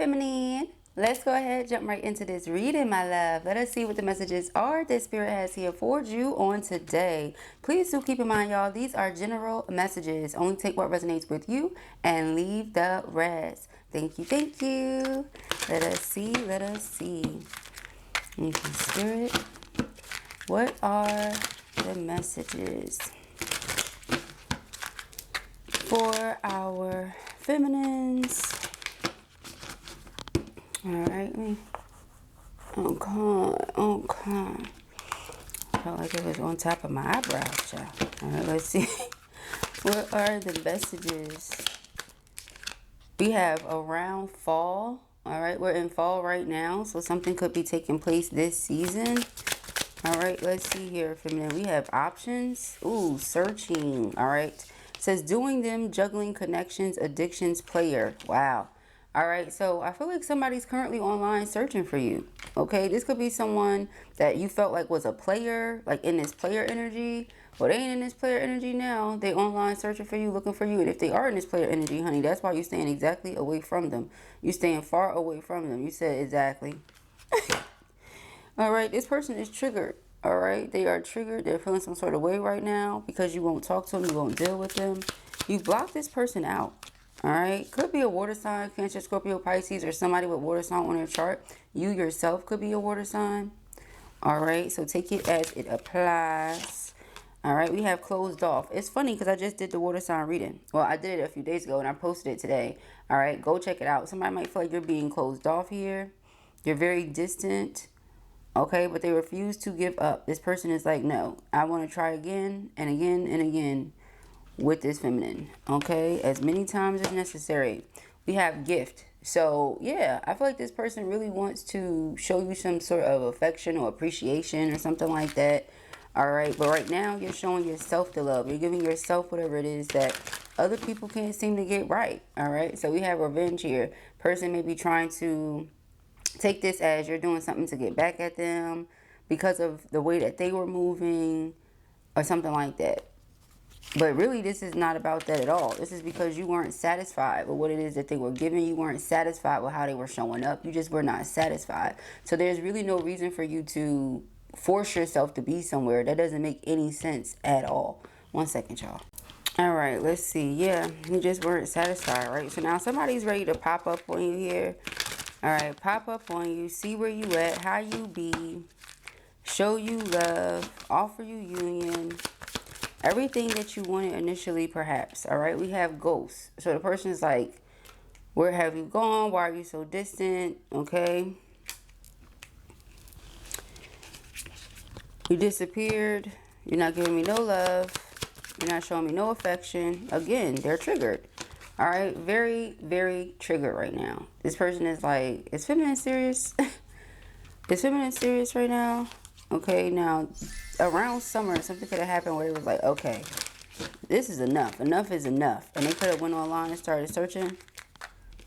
feminine. Let's go ahead, jump right into this reading, my love. Let us see what the messages are that Spirit has here for you on today. Please do keep in mind, y'all, these are general messages. Only take what resonates with you and leave the rest. Thank you, thank you. Let us see, let us see. Okay, Spirit, what are the messages for our feminines? Alright, okay. Felt like it was on top of my eyebrows, child. Alright, let's see. What are the messages? We have around fall. Alright, we're in fall right now, so something could be taking place this season. Alright, let's see here, feminine. We have options. Ooh, searching. Alright. It says doing them, juggling connections, addictions, player. Wow. All right, so I feel like somebody's currently online searching for you. Okay, this could be someone that you felt like was a player, like in this player energy. Well, they ain't in this player energy now. They online searching for you, looking for you. And if they are in this player energy, honey, that's why you're staying exactly away from them. You're staying far away from them. You said exactly. All right, this person is triggered. All right, they are triggered. They're feeling some sort of way right now because you won't talk to them. You won't deal with them. You blocked this person out. All right, could be a water sign, Cancer, Scorpio, Pisces, or somebody with water sign on their chart. You yourself could be a water sign. All right, so take it as it applies. All right, we have closed off. It's funny because I just did the water sign reading. Well, I did it a few days ago and I posted it today. All right, go check it out. Somebody might feel like you're being closed off here. You're very distant. Okay, but they refuse to give up. This person is like, no, I want to try again and again and again with this feminine. Okay, as many times as necessary. We have gift. So yeah, I feel like this person really wants to show you some sort of affection or appreciation or something like that. All right, but right now you're showing yourself the love. You're giving yourself whatever it is that other people can't seem to get right. All right, so we have revenge here. Person may be trying to take this as you're doing something to get back at them because of the way that they were moving or something like that. But really, this is not about that at all. This is because you weren't satisfied with what it is that they were giving. You weren't satisfied with how they were showing up. You just were not satisfied. So there's really no reason for you to force yourself to be somewhere. That doesn't make any sense at all. 1 second, y'all. All right, let's see. Yeah, you just weren't satisfied, right? So now somebody's ready to pop up on you here. All right, pop up on you. See where you at, how you be. Show you love. Offer you union. Everything that you wanted initially, perhaps. All right, we have ghosts. So the person is like, where have you gone? Why are you so distant? Okay. You disappeared. You're not giving me no love. You're not showing me no affection. Again, they're triggered. All right, very, very triggered right now. This person is like, is feminine serious? Is feminine serious right now? Okay, now around summer something could have happened where it was like, okay, this is enough. Enough is enough. And they could have went online and started searching.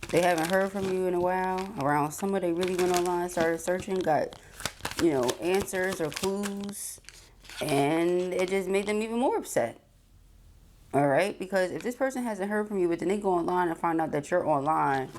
They haven't heard from you in a while. Around summer they really went online and started searching, got, you know, answers or clues, and it just made them even more upset. All right, because if this person hasn't heard from you, but then they go online and find out that you're online.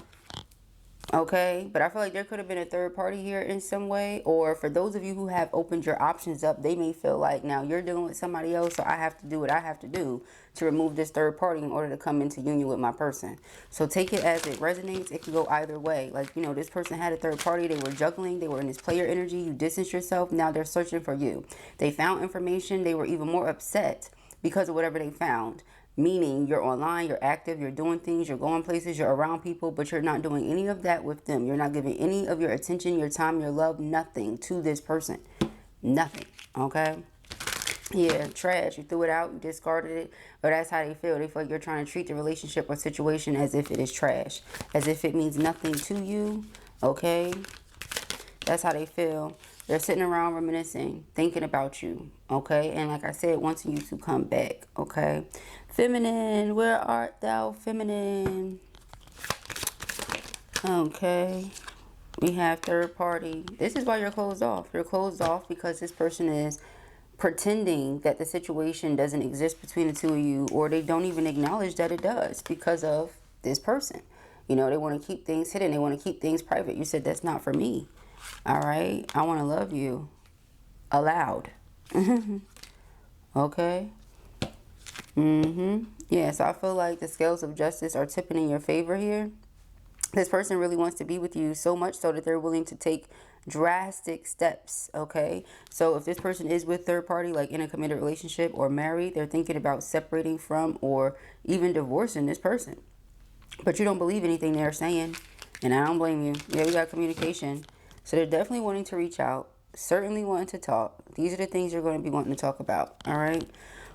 Okay, but I feel like there could have been a third party here in some way. Or for those of you who have opened your options up, they may feel like now you're dealing with somebody else, so I have to do what I have to do to remove this third party in order to come into union with my person. So take it as it resonates. It could go either way. Like, you know, this person had a third party. They were juggling. They were in this player energy. You distanced yourself. Now they're searching for you. They found information. They were even more upset because of whatever they found. Meaning you're online, you're active, you're doing things, you're going places, you're around people, but you're not doing any of that with them. You're not giving any of your attention, your time, your love, nothing to this person. Nothing. Okay? Yeah, trash. You threw it out, you discarded it, but that's how they feel. They feel like you're trying to treat the relationship or situation as if it is trash, as if it means nothing to you. Okay? That's how they feel. They're sitting around reminiscing, thinking about you, okay? And like I said, wanting you to come back, okay? Feminine, where art thou, feminine? Okay. We have third party. This is why you're closed off. You're closed off because this person is pretending that the situation doesn't exist between the two of you, or they don't even acknowledge that it does because of this person. You know, they want to keep things hidden. They want to keep things private. You said that's not for me. All right. I want to love you aloud. Okay. Yeah, so I feel like the scales of justice are tipping in your favor here. This person really wants to be with you so much so that they're willing to take drastic steps, okay? So if this person is with third party, like in a committed relationship or married, they're thinking about separating from or even divorcing this person. But you don't believe anything they're saying, and I don't blame you. Yeah, we got communication. So they're definitely wanting to reach out, certainly wanting to talk. These are the things you're going to be wanting to talk about, all right?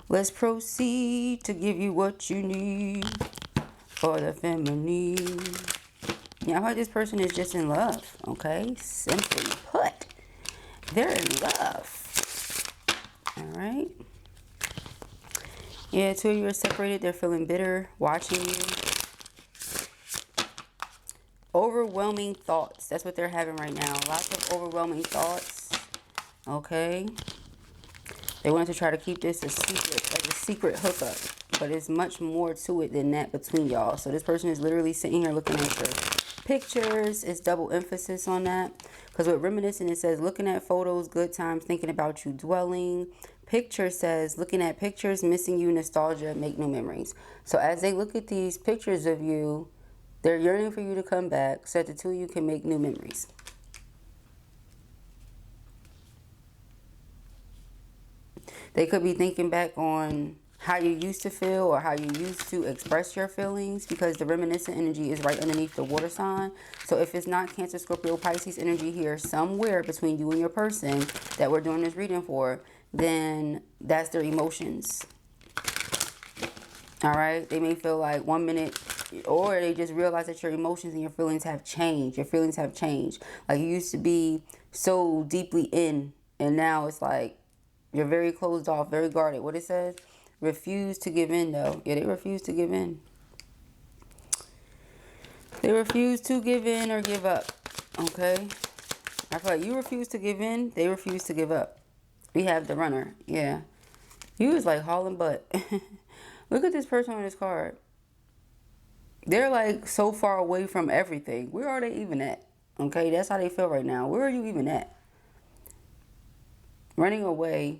Let's proceed to give you what you need for the feminine. Yeah, how this person is just in love, okay? Simply put, they're in love. All right. Yeah, two of you are separated. They're feeling bitter, watching you. Overwhelming thoughts. That's what they're having right now. Lots of overwhelming thoughts. Okay. They wanted to try to keep this a secret, like a secret hookup. But there's much more to it than that between y'all. So this person is literally sitting here looking at your pictures. It's double emphasis on that. Because with reminiscing, it says looking at photos, good times, thinking about you, dwelling. Picture says looking at pictures, missing you, nostalgia, make new memories. So as they look at these pictures of you, they're yearning for you to come back so that the two of you can make new memories. They could be thinking back on how you used to feel or how you used to express your feelings, because the reminiscent energy is right underneath the water sign. So if it's not Cancer, Scorpio, Pisces energy here somewhere between you and your person that we're doing this reading for, then that's their emotions. All right. They may feel like 1 minute, or they just realize that your emotions and your feelings have changed. Your feelings have changed. Like you used to be so deeply in, and now it's like you're very closed off, very guarded. What it says? Refuse to give in, though. Yeah, they refuse to give in. They refuse to give in or give up. Okay? I feel like you refuse to give in. They refuse to give up. We have the runner. Yeah. You was like hauling butt. Look at this person on this card. They're like so far away from everything. Where are they even at? Okay? That's how they feel right now. Where are you even at? Running away.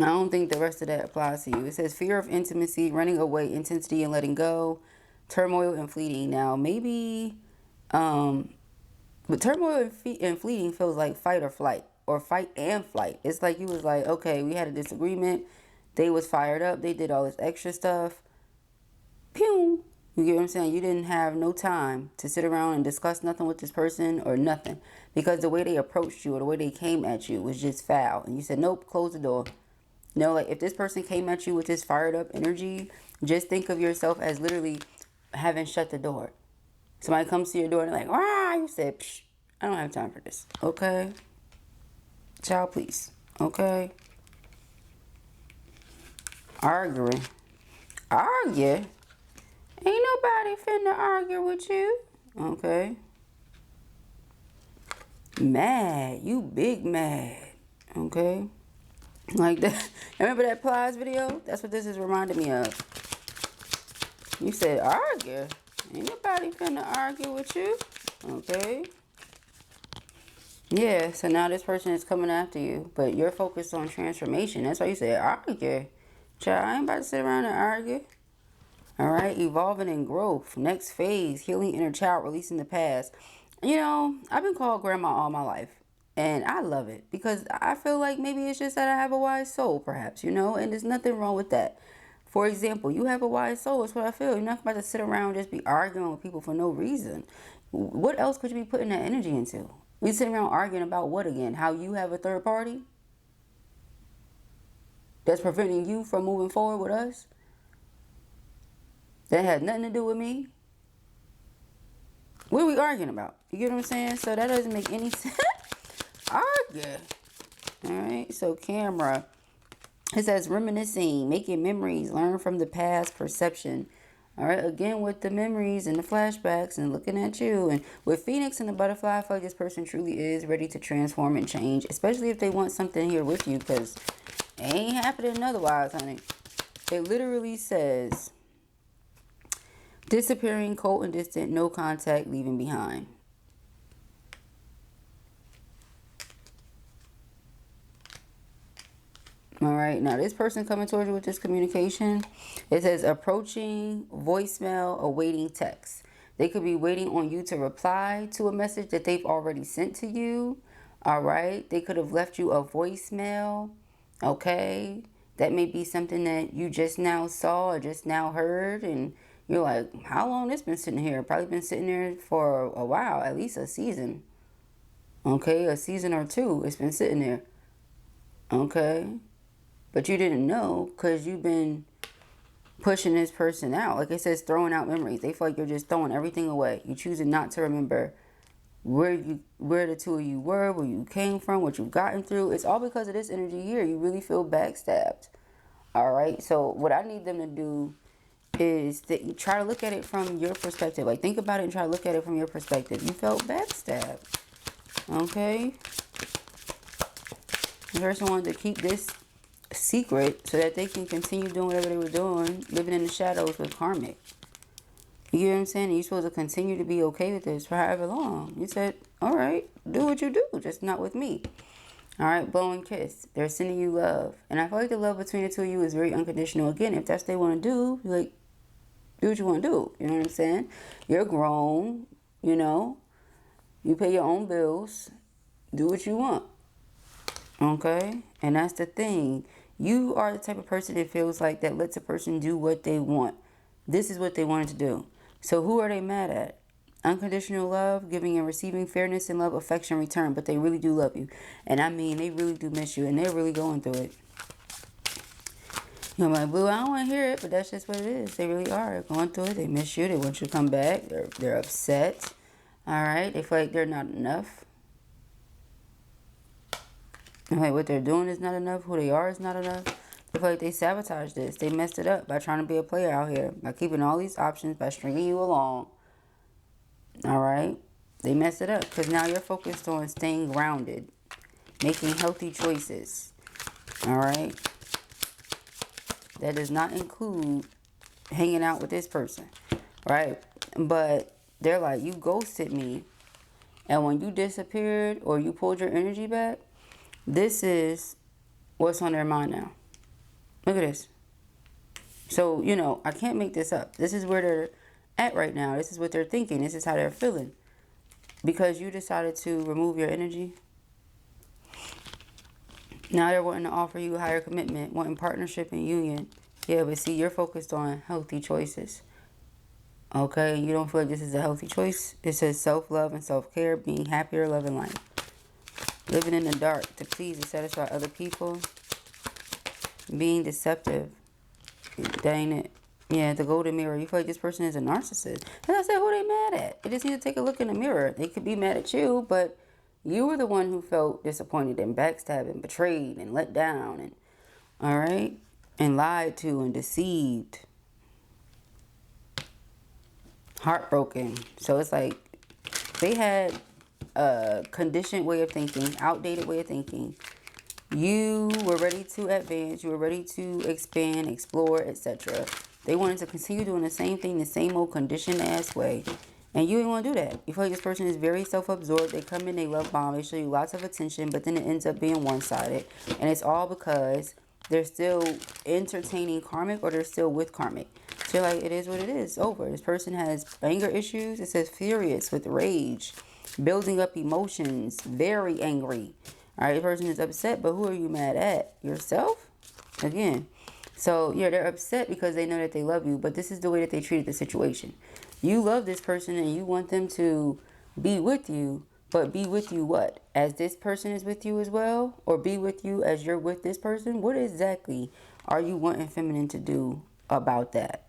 I don't think the rest of that applies to you. It says fear of intimacy, running away, intensity and letting go, turmoil and fleeting. Now, maybe, but turmoil and fleeting feels like fight or flight, or fight and flight. It's like you was like, okay, we had a disagreement. They was fired up. They did all this extra stuff. Pew! You get what I'm saying? You didn't have no time to sit around and discuss nothing with this person or nothing. Because the way they approached you or the way they came at you was just foul. And you said, nope, close the door. You know, like if this person came at you with this fired up energy, just think of yourself as literally having shut the door. Somebody comes to your door and they're like, ah, you said, psh, I don't have time for this. Okay? Child, please. Okay? Arguing. Argue? Ain't nobody finna argue with you. Okay? Mad. You big mad. Okay? Like that. Remember that Plies video? That's what this is reminding me of. You said argue. Ain't nobody finna argue with you. Okay. Yeah, so now this person is coming after you, but you're focused on transformation. That's why you said argue. Child, I ain't about to sit around and argue. Alright, evolving and growth. Next phase, healing inner child, releasing the past. You know, I've been called grandma all my life. And I love it because I feel like maybe it's just that I have a wise soul, perhaps, you know, and there's nothing wrong with that. For example, you have a wise soul. That's what I feel. You're not about to sit around and just be arguing with people for no reason. What else could you be putting that energy into? You sitting around arguing about what again? How you have a third party that's preventing you from moving forward with us? That had nothing to do with me. What are we arguing about? You get what I'm saying? So that doesn't make any sense. Argue. Alright, so camera. It says reminiscing, making memories, learn from the past, perception. Alright, again with the memories and the flashbacks and looking at you. And with Phoenix and the butterfly, I feel like this person truly is ready to transform and change. Especially if they want something here with you, because it ain't happening otherwise, honey. It literally says Disappearing, cold and distant, no contact, leaving behind. All right, now this person coming towards you with this communication, it says approaching, voicemail, awaiting text. They could be waiting on you to reply to a message that they've already sent to you. All right, they could have left you a voicemail. Okay, that may be something that you just now saw or just now heard, and you're like, how long this been sitting here? Probably been sitting there for a while, at least a season. Okay, a season or two, it's been sitting there. Okay. But you didn't know because you've been pushing this person out. Like it says, throwing out memories. They feel like you're just throwing everything away. You're choosing not to remember where the two of you were, where you came from, what you've gotten through. It's all because of this energy here. You really feel backstabbed. All right. So what I need them to do is that try to look at it from your perspective. Like think about it and try to look at it from your perspective. You felt backstabbed. Okay. The person wanted to keep this secret so that they can continue doing whatever they were doing, living in the shadows with karmic. You know what I'm saying? And you're supposed to continue to be okay with this for however long. You said, all right, do what you do, just not with me. All right, blow and kiss. They're sending you love. And I feel like the love between the two of you is very unconditional. Again, if that's what they want to do, like, do what you want to do. You know what I'm saying? You're grown, you know. You pay your own bills. Do what you want. Okay? And that's the thing. You are the type of person that feels like that lets a person do what they want. This is what they wanted to do. So who are they mad at? Unconditional love, giving and receiving, fairness and love, affection, return. But they really do love you. And I mean, they really do miss you. And they're really going through it. You're like, boo, I don't want to hear it. But that's just what it is. They really are going through it. They miss you. They want you to come back. They're upset. All right? They feel like they're not enough. Like what they're doing is not enough. Who they are is not enough. They feel like they sabotaged this. They messed it up by trying to be a player out here. By keeping all these options. By stringing you along. Alright. They messed it up. Because now you're focused on staying grounded. Making healthy choices. Alright. That does not include hanging out with this person. Right. But they're like, you ghosted me. And when you disappeared or you pulled your energy back. This is what's on their mind now. Look at this. So, you know, I can't make this up. This is where they're at right now. This is what they're thinking. This is how they're feeling. Because you decided to remove your energy. Now they're wanting to offer you a higher commitment, wanting partnership and union. Yeah, but see, you're focused on healthy choices. Okay, you don't feel like this is a healthy choice. It says self-love and self-care, being happier, loving life. Living in the dark to please and satisfy other people. Being deceptive. Dang it. Yeah, the golden mirror. You feel like this person is a narcissist. And I said, who they mad at? They just need to take a look in the mirror. They could be mad at you, but you were the one who felt disappointed and backstabbed and betrayed and let down. And all right? And lied to and deceived. Heartbroken. So it's like they had a conditioned way of thinking, outdated way of thinking. You were ready to advance. You were ready to expand, explore, etc. They wanted to continue doing the same thing, the same old conditioned ass way. And you didn't want to do that. You feel like this person is very self-absorbed. They come in, they love bomb. They show you lots of attention, but then it ends up being one-sided. And it's all because they're still entertaining karmic or they're still with karmic. So you're like, it is what it is. It's over. This person has anger issues. It says furious with rage. Building up emotions, very angry. All right, this person is upset, but who are you mad at? Yourself? Again. So, yeah, they're upset because they know that they love you, but this is the way that they treated the situation. You love this person and you want them to be with you, but be with you what? As this person is with you as well? Or be with you as you're with this person? What exactly are you wanting feminine to do about that?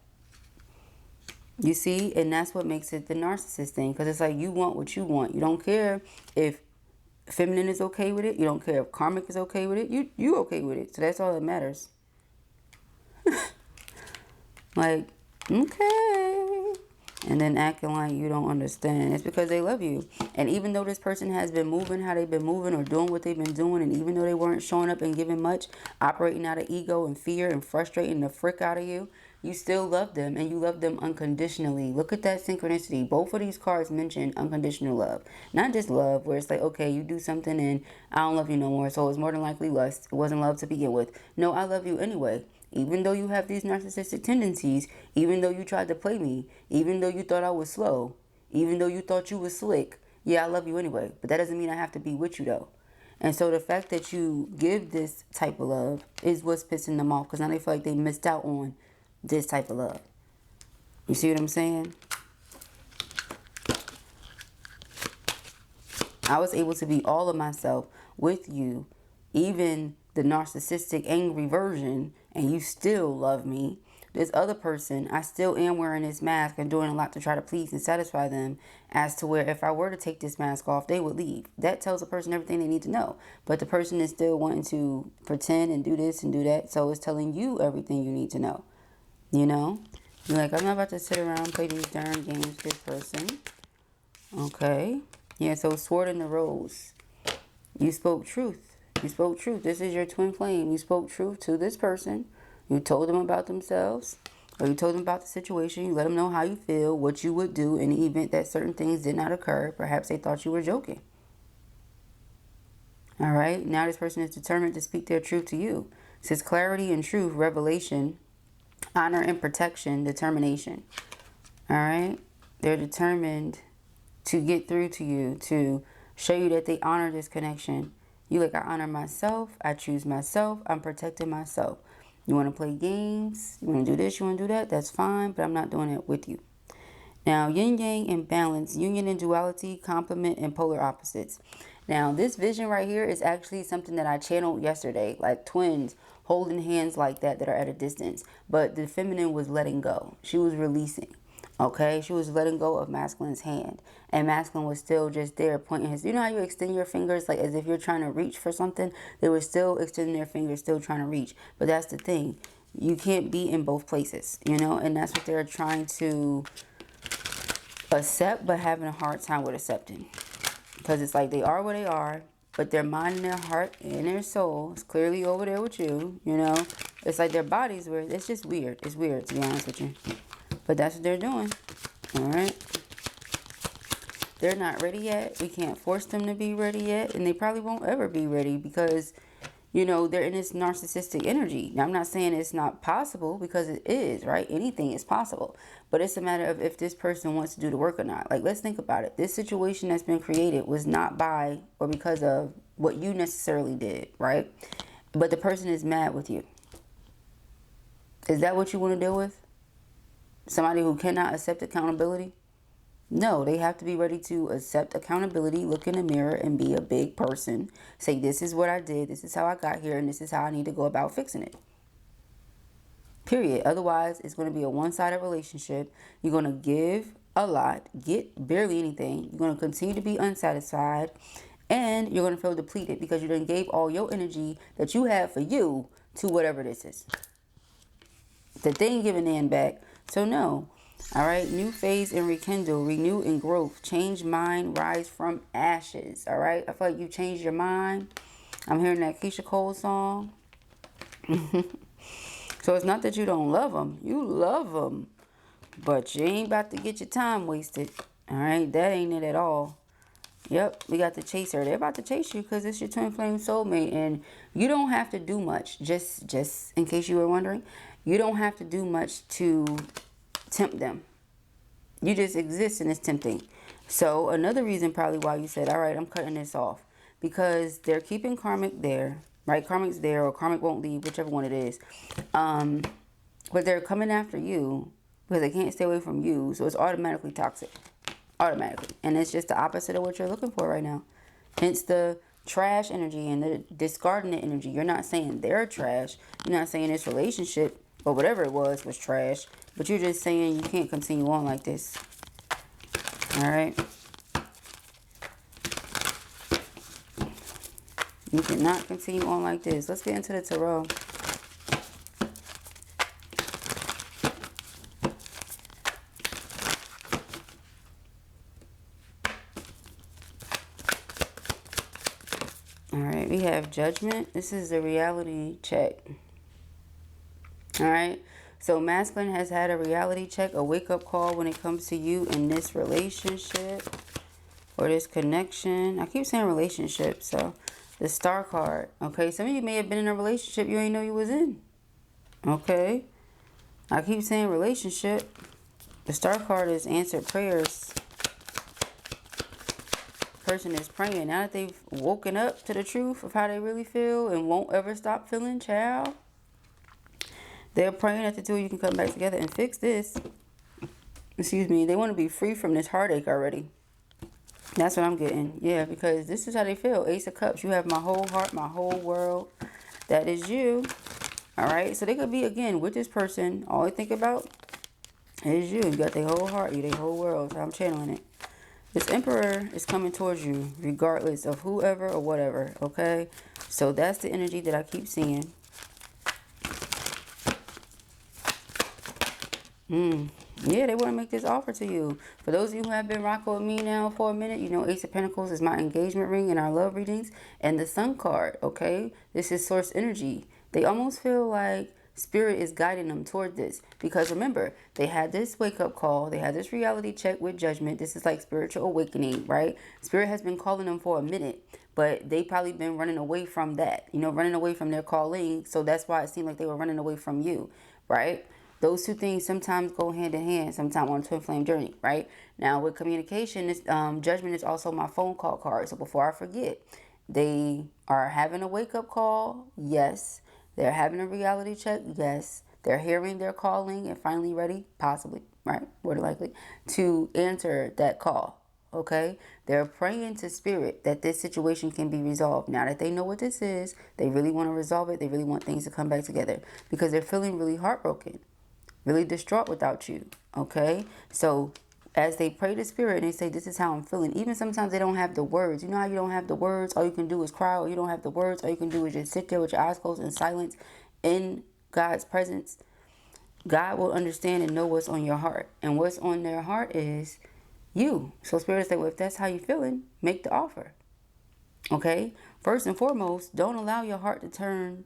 You see, and that's what makes it the narcissist thing. Because it's like you want what you want. You don't care if feminine is okay with it. You don't care if karmic is okay with it. You okay with it. So that's all that matters. Like, okay. And then acting like you don't understand. It's because they love you. And even though this person has been moving how they've been moving or doing what they've been doing, and even though they weren't showing up and giving much, operating out of ego and fear and frustrating the frick out of you, you still love them, and you love them unconditionally. Look at that synchronicity. Both of these cards mention unconditional love. Not just love, where it's like, okay, you do something and I don't love you no more, so it's more than likely lust. It wasn't love to begin with. No, I love you anyway. Even though you have these narcissistic tendencies, even though you tried to play me, even though you thought I was slow, even though you thought you was slick, yeah, I love you anyway. But that doesn't mean I have to be with you, though. And so the fact that you give this type of love is what's pissing them off, because now they feel like they missed out on this type of love. You see what I'm saying? I was able to be all of myself with you, even the narcissistic, angry version, and you still love me. This other person, I still am wearing this mask and doing a lot to try to please and satisfy them, as to where if I were to take this mask off, they would leave. That tells a person everything they need to know. But the person is still wanting to pretend and do this and do that, so it's telling you everything you need to know. You know? You're like, I'm not about to sit around and play these darn games with this person. Okay. Yeah, so sword in the rose. You spoke truth. You spoke truth. This is your twin flame. You spoke truth to this person. You told them about themselves, or you told them about the situation. You let them know how you feel, what you would do in the event that certain things did not occur. Perhaps they thought you were joking. All right. Now this person is determined to speak their truth to you. It says clarity and truth, revelation, honor and protection, determination. All right. They're determined to get through to you, to show you that they honor this connection. You like, I honor myself. I choose myself. I'm protecting myself. You want to play games, you want to do this, you want to do that, that's fine, but I'm not doing it with you. Now, yin yang and balance, union and duality, complement and polar opposites. Now, this vision right here is actually something that I channeled yesterday, like twins holding hands like that are at a distance. But the feminine was letting go. She was releasing. Okay, she was letting go of masculine's hand, and masculine was still just there pointing his, you know how you extend your fingers like as if you're trying to reach for something? They were still extending their fingers, still trying to reach. But that's the thing, you can't be in both places, you know, and that's what they're trying to accept, but having a hard time with accepting, because it's like they are where they are, but their mind and their heart and their soul is clearly over there with you. You know, it's like their bodies were, it's just weird. It's weird, to be honest with you. But that's what they're doing. All right. They're not ready yet. We can't force them to be ready yet. And they probably won't ever be ready because, you know, they're in this narcissistic energy. Now, I'm not saying it's not possible, because it is, right? Anything is possible. But it's a matter of if this person wants to do the work or not. Like, let's think about it. This situation that's been created was not by or because of what you necessarily did, right? But the person is mad with you. Is that what you want to deal with? Somebody who cannot accept accountability? No, they have to be ready to accept accountability, look in the mirror and be a big person. Say, this is what I did, this is how I got here, and this is how I need to go about fixing it. Period. Otherwise, it's going to be a one-sided relationship. You're going to give a lot, get barely anything. You're going to continue to be unsatisfied, and you're going to feel depleted because you done gave all your energy that you have for you to whatever this is. That they ain't giving in back. So no. All right. New phase and rekindle, renew and growth, change mind, rise from ashes. All right. I feel like you changed your mind. I'm hearing that Keisha Cole song. So it's not that you don't love them. You love them. But you ain't about to get your time wasted. All right. That ain't it at all. Yep. We got the chaser. They're about to chase you because it's your twin flame soulmate. And you don't have to do much. Just in case you were wondering. You don't have to do much to tempt them. You just exist and it's tempting. So another reason probably why you said, all right, I'm cutting this off. Because they're keeping karmic there. Right? Karmic's there, or karmic won't leave, whichever one it is. But they're coming after you because they can't stay away from you. So it's automatically toxic. Automatically. And it's just the opposite of what you're looking for right now. Hence the trash energy and the discarding the energy. You're not saying they're trash. You're not saying this relationship or whatever it was trash. But you're just saying you can't continue on like this. All right. You cannot continue on like this. Let's get into the tarot. All right, we have judgment. This is a reality check. All right. So masculine has had a reality check, a wake-up call when it comes to you in this relationship or this connection. I keep saying relationship, so the Star card. Okay, some of you may have been in a relationship you ain't know you was in. Okay, I keep saying relationship. The Star card is answered prayers. Person is praying now that they've woken up to the truth of how they really feel and won't ever stop feeling, child. They're praying that the two of you can come back together and fix this. Excuse me. They want to be free from this heartache already. That's what I'm getting. Yeah, because this is how they feel. Ace of Cups. You have my whole heart, my whole world. That is you. All right. So they could be, again, with this person. All they think about is you. You got their whole heart, you their whole world. So I'm channeling it. This Emperor is coming towards you regardless of whoever or whatever. Okay. So that's the energy that I keep seeing. Yeah, they want to make this offer to you. For those of you who have been rocking with me now for a minute, you know Ace of Pentacles is my engagement ring in our love readings. And the Sun card, okay? This is source energy. They almost feel like Spirit is guiding them toward this. Because remember, they had this wake-up call. They had this reality check with Judgment. This is like spiritual awakening, right? Spirit has been calling them for a minute. But they probably been running away from that. You know, running away from their calling. So that's why it seemed like they were running away from you, right? Those two things sometimes go hand in hand, sometimes on a twin flame journey, right? Now, with communication, this, Judgment is also my phone call card. So before I forget, they are having a wake-up call, yes. They're having a reality check, yes. They're hearing their calling and finally ready, possibly, right? More than likely, to answer that call, okay? They're praying to Spirit that this situation can be resolved. Now that they know what this is, they really want to resolve it. They really want things to come back together because they're feeling really heartbroken. Really distraught without you, okay? So as they pray to Spirit and they say, this is how I'm feeling, even sometimes they don't have the words. You know how you don't have the words? All you can do is cry, or you don't have the words. All you can do is just sit there with your eyes closed in silence in God's presence. God will understand and know what's on your heart. And what's on their heart is you. So Spirit say, well, if that's how you're feeling, make the offer, okay? First and foremost, don't allow your heart to turn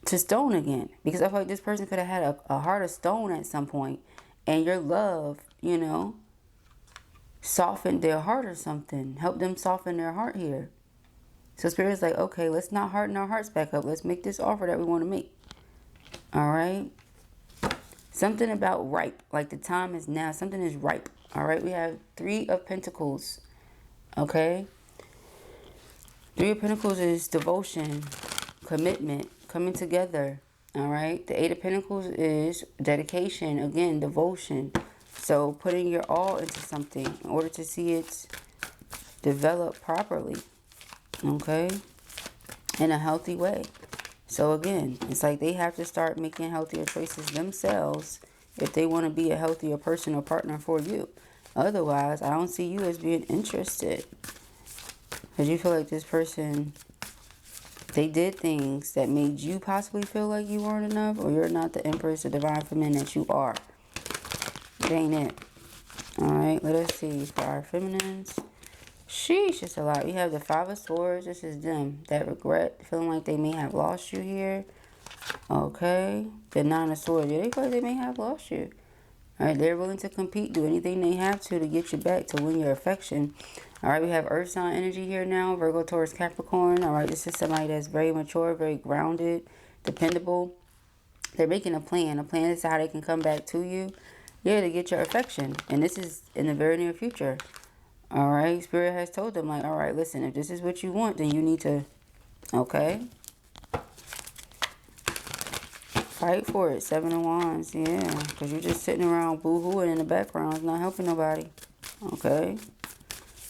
to stone again, because I feel like this person could have had a heart of stone at some point, and your love, you know, softened their heart or something, helped them soften their heart here. So Spirit's like, okay, let's not harden our hearts back up. Let's make this offer that we want to make. All right. Something about ripe, like the time is now. Something is ripe. All right. We have 3 of Pentacles. Okay. 3 of Pentacles is devotion, commitment, coming together. All right. The 8 of Pentacles is dedication, again, devotion. So putting your all into something in order to see it develop properly, okay, in a healthy way. So again, it's like they have to start making healthier choices themselves if they want to be a healthier person or partner for you. Otherwise, I don't see you as being interested, because you feel like this person, they did things that made you possibly feel like you weren't enough, or you're not the Empress or Divine Feminine that you are. It ain't it. Alright, let us see for our feminines. Sheesh, it's a lot. We have the 5 of Swords. This is them. That regret, feeling like they may have lost you here. Okay. The 9 of Swords. Yeah, they feel like they may have lost you. Alright, they're willing to compete, do anything they have to get you back, to win your affection. Alright, we have Earth sign energy here now. Virgo, Taurus, Capricorn. Alright, this is somebody that's very mature, very grounded, dependable. They're making a plan. A plan is how they can come back to you. Yeah, to get your affection. And this is in the very near future. Alright, Spirit has told them, like, alright, listen, if this is what you want, then you need to, okay, fight for it. 7 of Wands, yeah, because you're just sitting around boo-hooing in the background. It's not helping nobody, okay?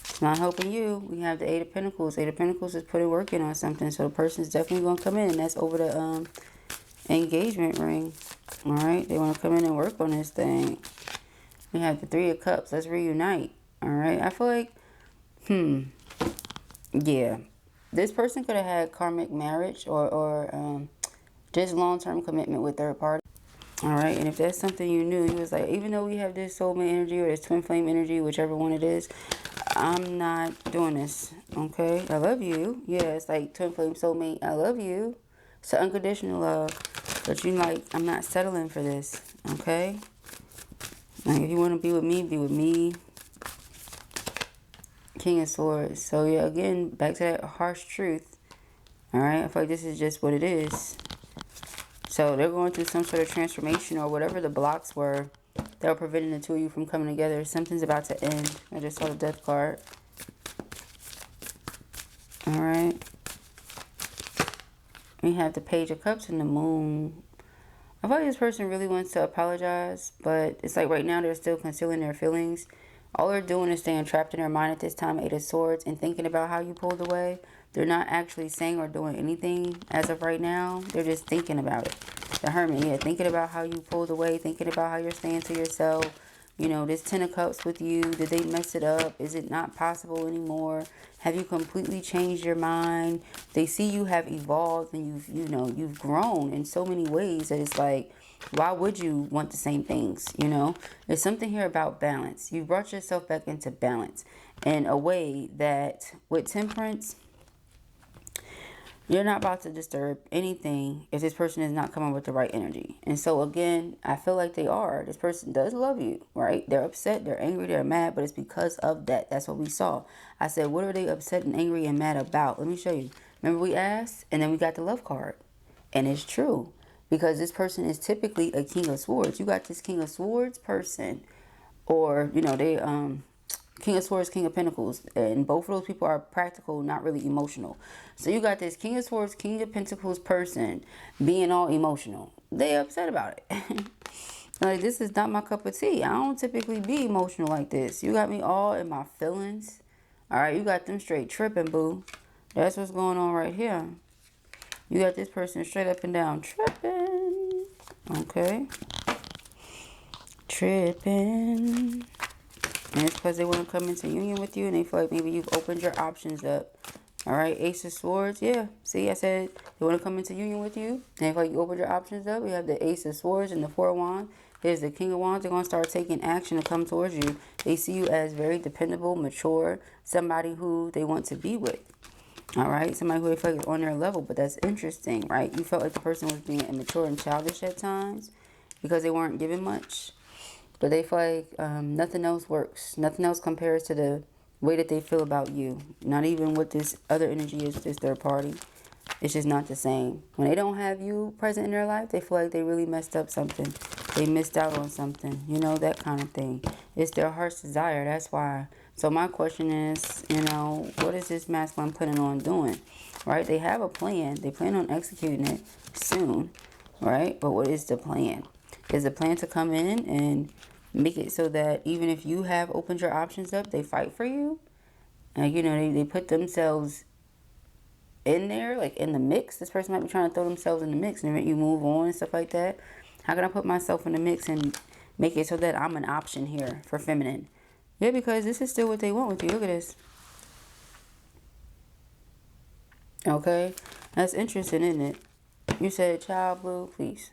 It's not helping you. We have the 8 of Pentacles. 8 of Pentacles is putting work in on something, so the person's definitely going to come in, and that's over the engagement ring. Alright, they want to come in and work on this thing. We have the 3 of Cups. Let's reunite. Alright, I feel like, yeah, this person could have had karmic marriage or just long-term commitment with third party. Alright, and if that's something you knew, he was like, even though we have this soulmate energy or this twin flame energy, whichever one it is, I'm not doing this, okay? I love you. Yeah, it's like twin flame soulmate, I love you. It's unconditional love. But you like, I'm not settling for this, okay? Like, if you want to be with me, be with me. King of Swords. So, yeah, again, back to that harsh truth. All right? I feel like this is just what it is. So, they're going through some sort of transformation or whatever the blocks were that were preventing the two of you from coming together. Something's about to end. I just saw the Death card. All right? We have the Page of Cups and the Moon. I feel like this person really wants to apologize, but it's like right now they're still concealing their feelings. All they're doing is staying trapped in their mind at this time, 8 of Swords, and thinking about how you pulled away. They're not actually saying or doing anything as of right now. They're just thinking about it. The Hermit, yeah, thinking about how you pulled away, thinking about how you're staying to yourself. You know, this 10 of Cups with you, did they mess it up? Is it not possible anymore? Have you completely changed your mind? They see you have evolved and you've grown in so many ways that it's like, why would you want the same things? You know, there's something here about balance. You've brought yourself back into balance in a way that with Temperance, you're not about to disturb anything if this person is not coming with the right energy. And so again, I feel like they are. This person does love you, right? They're upset, they're angry, they're mad, but it's because of that. That's what we saw. I said, what are they upset and angry and mad about? Let me show you. Remember we asked, and then we got the Love card. And it's true. Because this person is typically a King of Swords. You got this King of Swords person. Or, you know, they King of Swords, King of Pentacles. And both of those people are practical, not really emotional. So you got this King of Swords, King of Pentacles person being all emotional. They upset about it. Like, this is not my cup of tea. I don't typically be emotional like this. You got me all in my feelings. All right, you got them straight tripping, boo. That's what's going on right here. You got this person straight up and down tripping. Okay. Tripping. And it's because they want to come into union with you and they feel like maybe you've opened your options up. All right, Ace of Swords. Yeah, see, I said they want to come into union with you. And they feel like you opened your options up. We have the Ace of Swords and the Four of Wands. Here's the King of Wands. They're going to start taking action to come towards you. They see you as very dependable, mature, somebody who they want to be with. All right, somebody who they feel like is on their level. But that's interesting, right? You felt like the person was being immature and childish at times because they weren't given much. But they feel like nothing else works. Nothing else compares to the way that they feel about you. Not even what this other energy is with this third party. It's just not the same. When they don't have you present in their life, they feel like they really messed up something. They missed out on something. You know, that kind of thing. It's their heart's desire. That's why. So my question is, you know, what is this masculine planning on doing? Right? They have a plan. They plan on executing it soon. Right? But what is the plan? Is the plan to come in and make it so that even if you have opened your options up, they fight for you? And, you know, they put themselves in there, like in the mix. This person might be trying to throw themselves in the mix and you move on and stuff like that. How can I put myself in the mix and make it so that I'm an option here for feminine? Yeah, because this is still what they want with you. Look at this. Okay? That's interesting, isn't it? You said, child blue, please.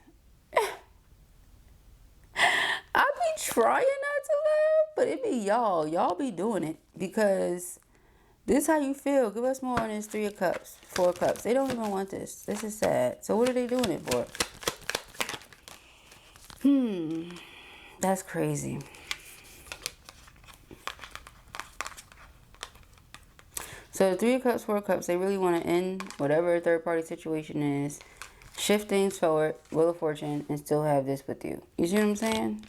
I be trying not to laugh, but it be y'all. Y'all be doing it because this is how you feel. Give us more on this 3 of Cups, 4 of Cups. They don't even want this. This is sad. So what are they doing it for? That's crazy. So the 3 of Cups, 4 of Cups, they really want to end whatever third party situation is, shift things forward, Wheel of Fortune, and still have this with you. You see what I'm saying?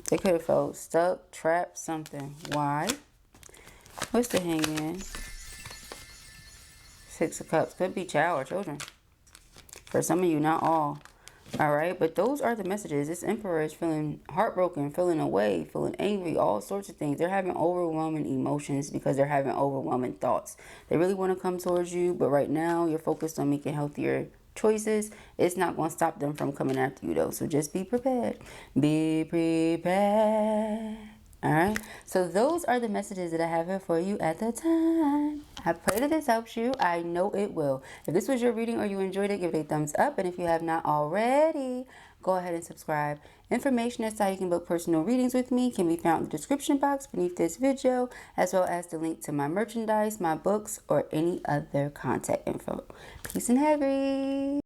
They could have felt stuck, trapped, something. Why? What's the Hangman? 6 of Cups. Could be child or children. For some of you, not all. Alright, but those are the messages. This Emperor is feeling heartbroken, feeling away, feeling angry, all sorts of things. They're having overwhelming emotions because they're having overwhelming thoughts. They really want to come towards you, but right now you're focused on making healthier choices. It's not going to stop them from coming after you though. So just be prepared. Be prepared. Alright, so those are the messages that I have here for you at the time. I pray that this helps you. I know it will. If this was your reading or you enjoyed it, give it a thumbs up. And if you have not already, go ahead and subscribe. Information as to how you can book personal readings with me can be found in the description box beneath this video, as well as the link to my merchandise, my books, or any other contact info. Peace and Harry.